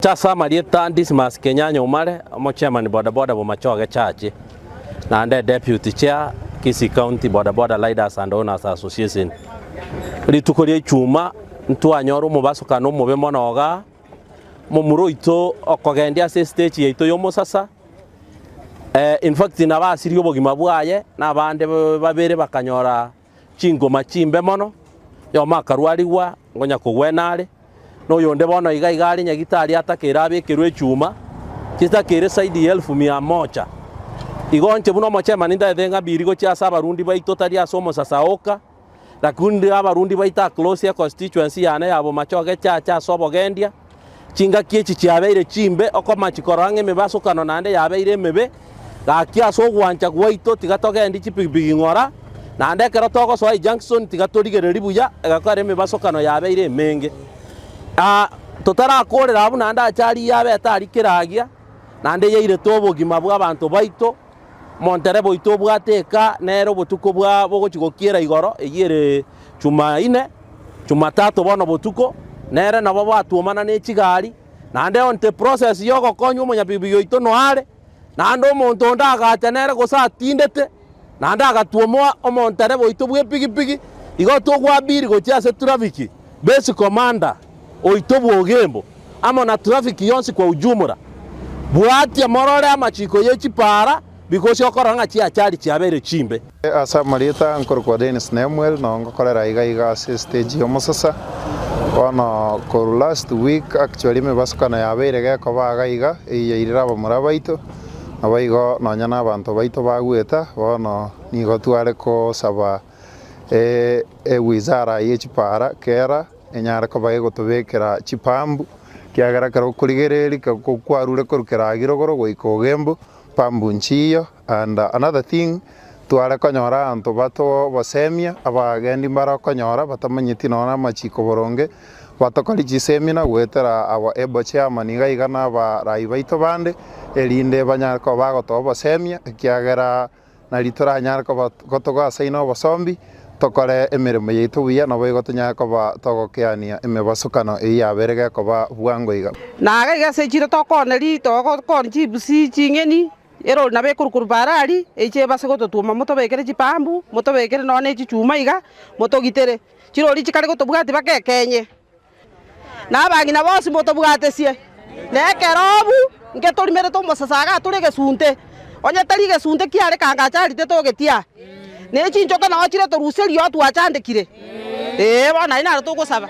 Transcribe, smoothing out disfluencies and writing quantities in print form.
Chasa Marieta Dismas Kenyanya Umare, I'm chairman boda boda Bomachoge Church, and deputy chair Kisii County Boda Boda Leaders and Owners Association. Ritukuri chuma ntuanyoro mubasuka no mube monoga mumuro ito okogendia se stage yeito yomo sasa. In fact nabasiri obogima bwaye nabande babere bakanyora chingoma chimbe mono yo makarwariwa ngonya kugwenare no yonde bono igari nyagitari atakira abikirwe chuma kitakire side 1100 igonche buno mochema ninda thenga birigo cha sabarundi baito tari asomo sasa oka lakundi abarundi baita close ya constituency yana yabo Machoge cha sobogendia chinga kiechi chiabeire chimbe okoma chikorange mebasukano nande yabeire mebe gakia so gwancha gwaito tigatogendi chipigipigi ngora nande kero toko so junction tigatorigereri buya egakare mebasukano yabeire menge totara akorera abu nanda achari yabe atari kiragia nande yeire tobogima bwa abantu baito montere boito bwateka nero botuko bwa bogochigokira igoro eyire chuma ine chuma tatu bono botuko nere nabo batuomana ne chigari nande on the process yogo konyu munyabibi yoito no are nando omonto ndagacha nere gosa tindete nande agatuomwa omontere boito bwe pigipigi igo togwa biri gochiase traffic base commander oito bwogembo ama na traffic yonsi kwa ujumura bwati amorore amachiko yechipara because yokoranga chiachari chiabere chimbe asa Marieta nkorko Dennis Nemuel no ngokorera iga stage yomosasa ono ko last week actually me basukana yabere geko bagaiga eyirira bamura baito abaigo nonyana abantu baito bagweta bono nigo tware ko saba wizara yechipara kera enyara ko baego tobekera chipambu kiagara karo kurigereri ko kwarure korukera girogoro goiko gembo pambu nchiyo. And another thing tware konyora anto bato basemia abagendi mbara konyora batamanyiti nona machiko boronge batokali chisemina gwetera aba ebo chairman igana ba raibaito bande elinde banyar ko bagoto basemia kiagera na litora nyar ko gotoga saino basombi tokore emirimo yitu wiya no bego tunya ko ba togokeania emebasukano iyaberege ko ba bwango iga naga gase chiro tokoneri tokon chibusi chingeni ero nabe kurukuru barari eche basego totuma moto bekere chipambu moto bekere none chichuma iga moto gitere chiro ri chikare gotobugati bakekenye nabangi na bosi moto bugatesie nekerobu ngetorimere to mosasaga turege sunte onya tarige sunte kiare kanga chari te togetia ne chinjoka na ochire to ruseri yo tu achandekire bona ina to gosaba